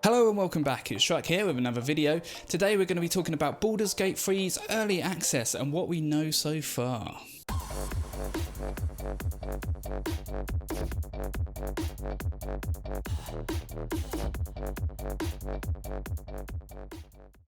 Hello and welcome back, it's Shrike here with another video. Today we're going to be talking about Baldur's Gate 3's early access and what we know so far.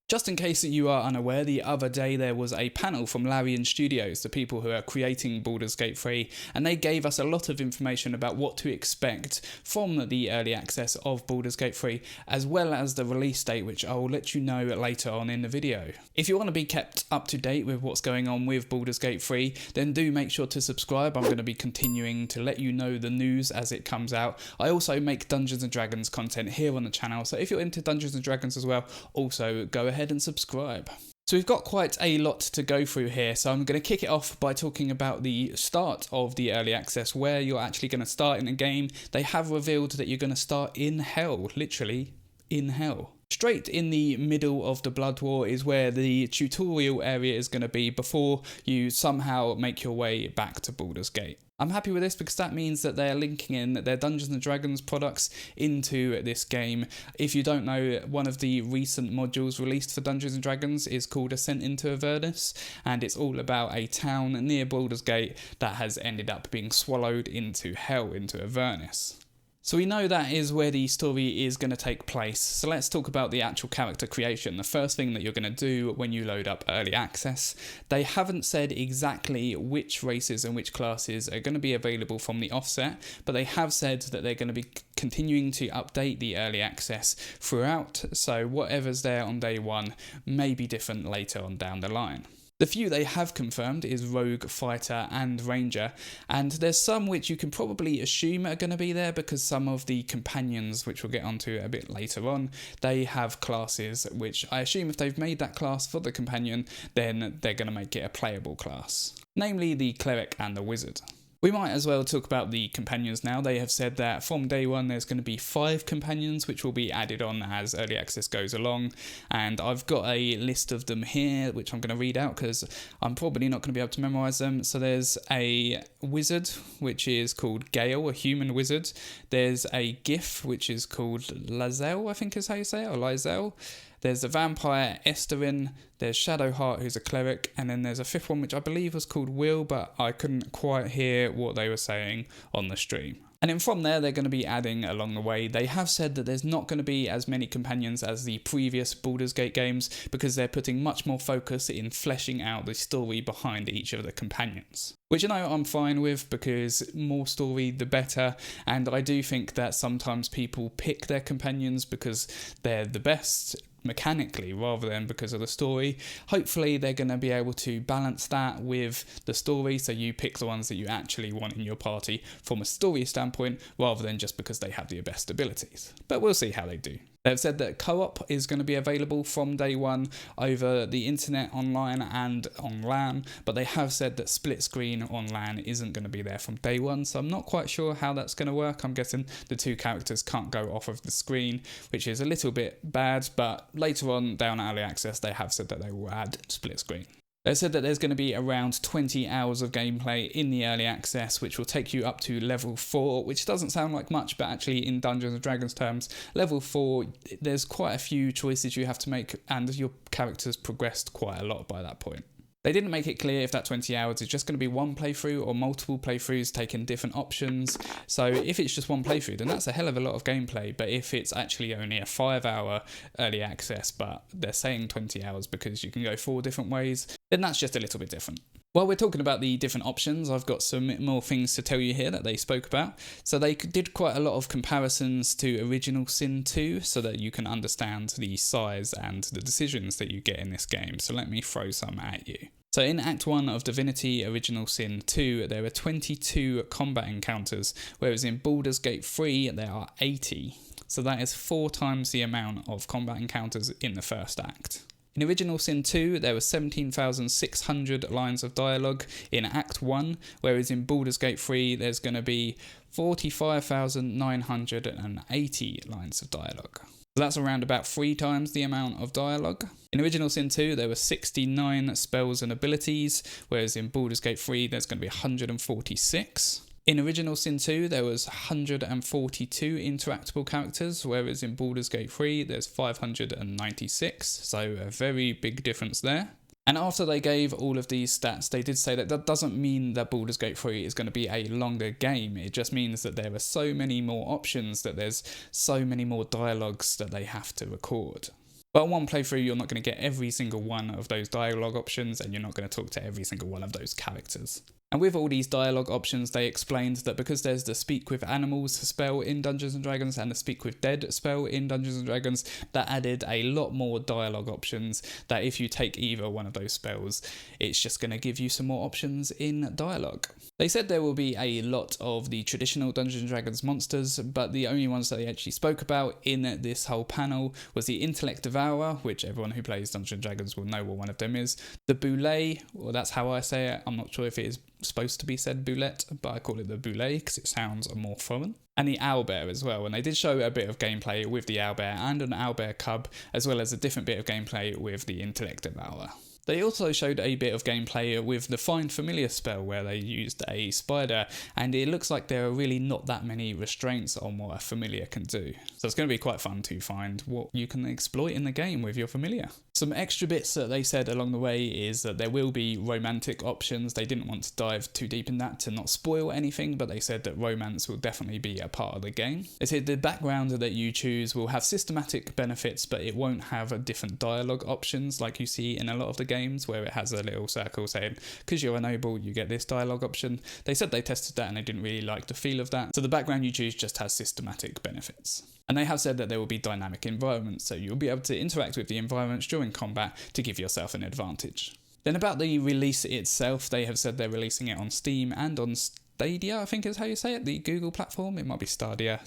Just in case that you are unaware, the other day there was a panel from Larian Studios, the people who are creating Baldur's Gate 3, and they gave us a lot of information about what to expect from the early access of Baldur's Gate 3, as well as the release date, which I will let you know later on in the video. If you want to be kept up to date with what's going on with Baldur's Gate 3, then do make sure to subscribe. I'm going to be continuing to let you know the news as it comes out. I also make Dungeons & Dragons content here on the channel, so if you're into Dungeons & Dragons as well, also go ahead and subscribe. So we've got quite a lot to go through here, so I'm going to kick it off by talking about the start of the early access, where you're actually going to start in the game. They have revealed that you're going to start in hell, literally in hell. Straight in the middle of the Blood War is where the tutorial area is going to be before you somehow make your way back to Baldur's Gate. I'm happy with this because that means that they're linking in their Dungeons & Dragons products into this game. If you don't know, one of the recent modules released for Dungeons & Dragons is called Ascent into Avernus, and it's all about a town near Baldur's Gate that has ended up being swallowed into hell, into Avernus. So we know that is where the story is going to take place, so let's talk about the actual character creation. The first thing that you're going to do when you load up early access, they haven't said exactly which races and which classes are going to be available from the offset, but they have said that they're going to be continuing to update the early access throughout, so whatever's there on day one may be different later on down the line. The few they have confirmed is Rogue, Fighter and Ranger, and there's some which you can probably assume are going to be there because some of the companions, which we'll get onto a bit later on, they have classes which I assume if they've made that class for the companion, then they're going to make it a playable class, namely the Cleric and the Wizard. We might as well talk about the companions now. They have said that from day one there's going to be 5 companions which will be added on as early access goes along, and I've got a list of them here which I'm going to read out because I'm probably not going to be able to memorise them. So there's a wizard which is called Gale, a human wizard. There's a Gif which is called Lazel, I think is how you say it, or Lizel. There's the vampire Esterin, there's Shadowheart who's a cleric, and then there's a 5th one which I believe was called Will, but I couldn't quite hear what they were saying on the stream. And then from there they're going to be adding along the way. They have said that there's not going to be as many companions as the previous Baldur's Gate games because they're putting much more focus in fleshing out the story behind each of the companions. Which I know I'm fine with because more story the better, and I do think that sometimes people pick their companions because they're the best mechanically rather than because of the story. Hopefully they're going to be able to balance that with the story, so you pick the ones that you actually want in your party from a story standpoint rather than just because they have the best abilities. But we'll see how they do. They've said that co-op is going to be available from day one over the internet, online and on LAN, but they have said that split screen on LAN isn't going to be there from day one, so I'm not quite sure how that's going to work. I'm guessing the 2 characters can't go off of the screen, which is a little bit bad, but later on down early access they have said that they will add split screen. They said that there's going to be around 20 hours of gameplay in the early access, which will take you up to level 4, which doesn't sound like much, but actually in Dungeons & Dragons terms, level 4, there's quite a few choices you have to make, and your character's progressed quite a lot by that point. They didn't make it clear if that 20 hours is just going to be one playthrough or multiple playthroughs taking different options. So if it's just one playthrough, then that's a hell of a lot of gameplay. But if it's actually only a 5-hour early access, but they're saying 20 hours because you can go 4 different ways, then that's just a little bit different. While we're talking about the different options, I've got some more things to tell you here that they spoke about. So they did quite a lot of comparisons to Original Sin 2 so that you can understand the size and the decisions that you get in this game. So let me throw some at you. So in Act 1 of Divinity Original Sin 2, there are 22 combat encounters, whereas in Baldur's Gate 3 there are 80. So that is 4 times the amount of combat encounters in the first act. In Original Sin 2, there were 17,600 lines of dialogue in Act 1, whereas in Baldur's Gate 3, there's going to be 45,980 lines of dialogue. So that's around about 3 times the amount of dialogue. In Original Sin 2, there were 69 spells and abilities, whereas in Baldur's Gate 3, there's going to be 146. In Original Sin 2, there was 142 interactable characters, whereas in Baldur's Gate 3, there's 596, so a very big difference there. And after they gave all of these stats, they did say that that doesn't mean that Baldur's Gate 3 is going to be a longer game. It just means that there are so many more options, that there's so many more dialogues that they have to record. But in one playthrough, you're not going to get every single one of those dialogue options, and you're not going to talk to every single one of those characters. And with all these dialogue options, they explained that because there's the Speak with Animals spell in Dungeons & Dragons and the Speak with Dead spell in Dungeons & Dragons, that added a lot more dialogue options, that if you take either one of those spells, it's just going to give you some more options in dialogue. They said there will be a lot of the traditional Dungeons & Dragons monsters, but the only ones that they actually spoke about in this whole panel was the Intellect Devourer, which everyone who plays Dungeons & Dragons will know what one of them is, the Boulé, well that's how I say it, I'm not sure if it is supposed to be said boulette, but I call it the Boulé because it sounds more foreign. And the owlbear as well, and they did show a bit of gameplay with the owlbear and an owlbear cub, as well as a different bit of gameplay with the Intellect Devourer. They also showed a bit of gameplay with the Find Familiar spell where they used a spider, and it looks like there are really not that many restraints on what a familiar can do. So it's going to be quite fun to find what you can exploit in the game with your familiar. Some extra bits that they said along the way is that there will be romantic options. They didn't want to dive too deep in that to not spoil anything, but they said that romance will definitely be a part of the game. They said the background that you choose will have systematic benefits, but it won't have a different dialogue options like you see in a lot of the games where it has a little circle saying, because you're a noble, you get this dialogue option. They said they tested that and they didn't really like the feel of that. So the background you choose just has systematic benefits. And they have said that there will be dynamic environments, so you'll be able to interact with the environments during combat to give yourself an advantage. Then about the release itself, they have said they're releasing it on Steam and on Stadia, I think is how you say it, the Google platform. It might be Stadia,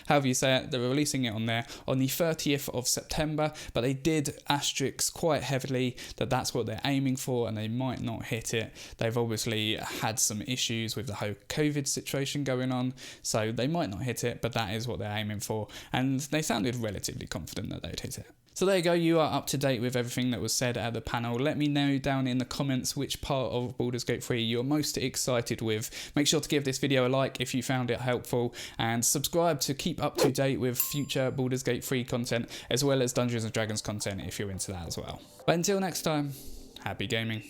however you say it. They're releasing it on there on the 30th of September, but they did asterisk quite heavily that that's what they're aiming for and they might not hit it. They've obviously had some issues with the whole COVID situation going on, so they might not hit it, but that is what they're aiming for, and they sounded relatively confident that they'd hit it. So there you go, you are up to date with everything that was said at the panel. Let me know down in the comments which part of Baldur's Gate 3 you're most excited with. Make sure to give this video a like if you found it helpful, and subscribe to keep up to date with future Baldur's Gate 3 content, as well as Dungeons & Dragons content if you're into that as well. But until next time, happy gaming.